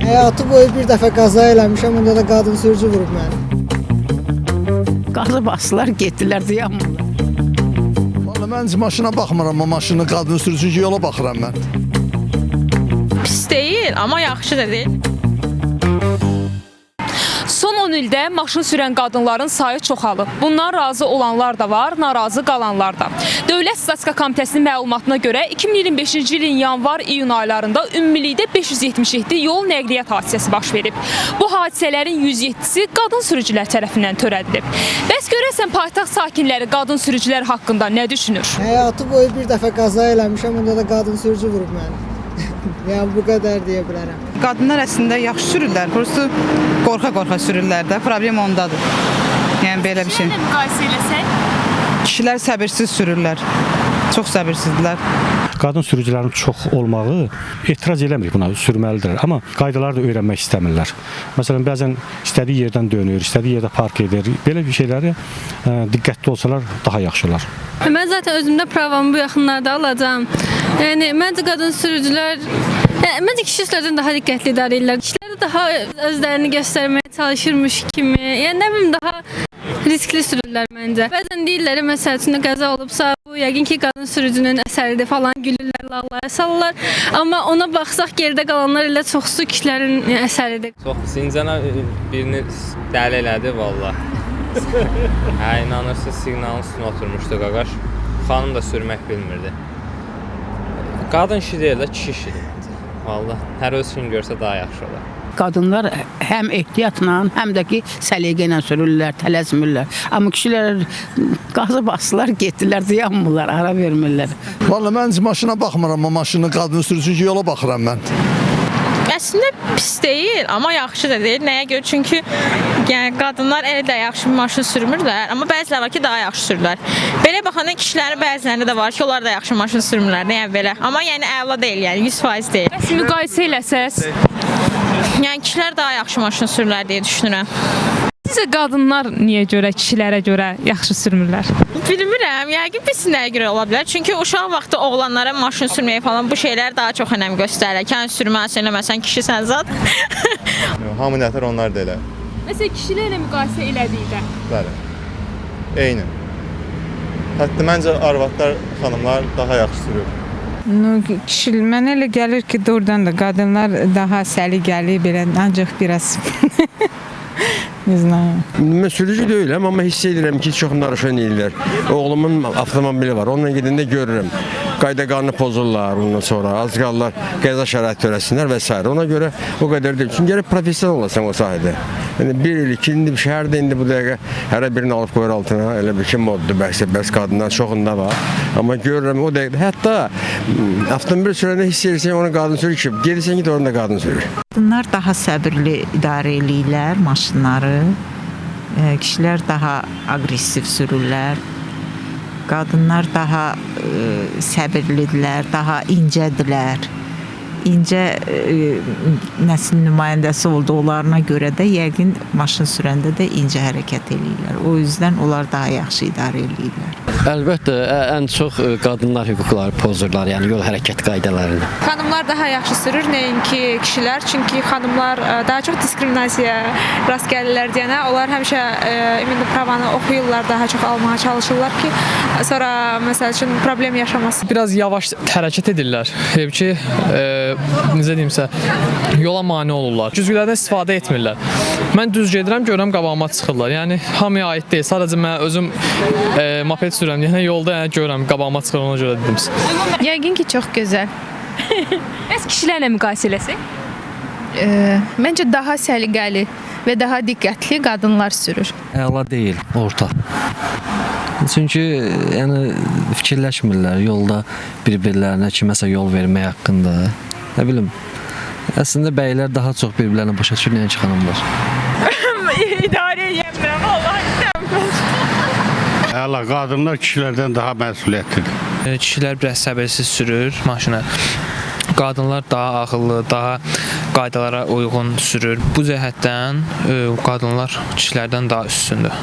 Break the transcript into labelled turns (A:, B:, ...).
A: Həyatı boyu bir dəfə qaza eləmişəm, onda da qadın sürücü vurub məni.
B: Qazı basdılar, getdilər, dayanmırlar.
C: Valla mən maşına baxmıram, amma maşını qadın sürücü yola baxıram mən.
D: Pis deyil, amma yaxşı da deyil.
E: Son 10 ildə maşın sürən qadınların sayı çoxalıb. Bundan razı olanlar da var, narazı qalanlar da. Dövlət Statistika Komitəsinin məlumatına görə 2025-ci ilin yanvar-iyun aylarında ümumilikdə 577 yol nəqliyyat hadisəsi baş verib. Bu hadisələrin 107-si qadın sürücülər tərəfindən törədilib. Bəs görəsən paytaxt sakinləri qadın sürücülər haqqında nə düşünür?
A: Həyatı boyu bir dəfə qaza eləmişəm, onda da qadın sürücü vurub məni. Yəni bu qədər deyə bilərəm.
F: Qadınlar əslində yaxşı sürürlər, prosto qorxa-qorxa sürürlər də, problem ondadır. Yəni belə bir şey.
E: Müqayisə eləsək?
F: Kişilər səbirsiz sürürlər, çox səbirsizdirlər.
G: Qadın sürücülərin çox olmağı etiraz eləmir buna, sürməlidirlər. Amma qaydaları da öyrənmək istəmirlər. Məsələn, bəzən istədiyi yerdən dönür, istədiyi yerdə park edir. Belə bir şeyləri diqqətli olsalar daha yaxşı olar.
H: Mən zaten özümdə pravamı bu yaxınlarda alacağım. Yəni məncə qadın sürücülər məncə kişilərdən daha diqqətli idarə edirlər. Kişilər daha özlərini göstərməyə çalışırmış kimi. Yəni nə bilim daha riskli sürürlər məncə. Bəzən deyirlər məsəl üçün qəza olubsa bu yəqin ki qadın sürücünün əsəridir falan gülürlər, lallaya salırlar. Amma ona baxsaq geridə qalanlar elə çoxsu kişilərin əsəridir.
I: Çox sincana birini dəli elədi valla. Hə, inanırsınız siqnalın üstünə oturmuşdu qaqaş. Xanım da sürmək bilmirdi. Qadın işi deyil də kişi işidir məncə. Valla hər öz üçün görsə daha yaxşı olar.
B: Qadınlar həm ehtiyatla, həm də ki səliqə ilə sürürlər, tələsmirlər. Amma kişilər qazı basdılar, getdilər, dayanmırlar, ara vermirlər.
C: Valla mən maşına baxmıram, amma maşını qadın sürücü yola baxıram mən.
D: Əslində pis deyil, amma yaxşı da deyil. Nəyə görə? Çünki yəni qadınlar elə də yaxşı maşın sürmürlər, amma bəziləri var ki, daha yaxşı sürürlər. Belə baxanda kişilərin bəzilərində də var ki, onlar da yaxşı maşın sürmürlər, yəni belə. Amma yəni əla deyil, yəni 100% deyil.
E: Bəs müqayisə eləsəz?
D: Yəni kişilər daha yaxşı maşın sürürlər deyə düşünürəm.
E: Sizcə qadınlar niyə görə kişilərə görə yaxşı sürmürlər?
D: Bilmirəm, yəqin bilsinlərə görə ola bilər. Çünki uşaq vaxtı oğlanlara maşın sürməyə falan bu şeylər daha çox önəm göstərir. Kən sürməsən, eləməsən kişisən zat.
J: Hamı nətər onlar da elə.
E: Məsələn, kişilərlə müqayisə elədikdə.
J: Bəli. Eyni. Hətta məncə arvadlar, xanımlar daha yaxşı sürür.
F: Mənə elə gəlir ki, doğrudan da qadınlar daha səliqəli, belə ancaq biraz
K: Mən sürücü deyiləm, amma hiss edirəm ki, çox narışan edirlər. Oğlumun avtomobili var, onunla gedəndə görürəm. Qayda qanunu pozurlar, ondan sonra az qalırlar, qəza şərait törəsinlər və s. Ona görə o qədər deyil. Çünki gəlib professional olasan o sahədə. Yəni bir il, iki ildir şəhərdə indi bu dəqiqə hərə birini alıb qoyur altına, elə bir ki moddur, bəs qadınlar çoxunda var. Amma görürəm o dəqiqə, hətta avtomobil sürəndə hiss edirsən onu qadın sürür ki, gedirsən ki, orada qadın sürür.
L: Qadınlar daha səbirli idarə eləyirlər maşınları, kişilər daha aqressiv sürürlər, qadınlar daha səbirlidirlər, daha incədirlər. İncə nəsil nümayəndəsi olduqlarına görə də yəqin maşın sürəndə də incə hərəkət eləyirlər. O yüzden onlar daha yaxşı idarə eləyirlər.
M: Əlbəttə, ən çox qadınlar hüquqları pozurlar, yəni yol hərəkət qaydalarını.
E: Xanımlar daha yaxşı sürür, nəinki kişilər. Çünki xanımlar daha çox diskriminasiyaya rast gəlirlər deyənə, onlar həmişə ümumi pravanı oxuyurlar, daha çox almağa çalışırlar ki, sonra məsəl üçün problem yaşamasın.
N: Biraz yavaş hərəkət edirlər. Hep ki, necə deyimsə, yola mane olurlar. Güzgülərdən istifadə etmirlər. Mən düz gedirəm, görürəm qabağıma çıxırlar. Yəni hamıya aid deyil. Sadəcə mən özüm moped sürürəm. Yəni yolda görürəm qabağıma çıxır, ona görə dedim.
H: Yəqin ki çox gözəl.
E: Bəs kişilərlə müqayisə eləsək?
H: Məncə daha səliqəli və daha diqqətli qadınlar sürür.
M: Əla deyil, orta. Çünki yəni fikirləşmirlər yolda bir-birlərinə kiməsə yol vermək haqqında. Nə bilim, əslində bəylər daha çox bir-birlərinə başa düşür, nəyə ki xanımlar.
D: İdarə edəmirəm, vallahi istəmirəm.
G: Əla, qadınlar kişilərdən daha məsuliyyətlidir.
N: Kişilər biraz səbirsiz sürür maşını. Qadınlar daha ağıllı, daha qaydalara uyğun sürür. Bu cəhətdən qadınlar kişilərdən daha üstündür.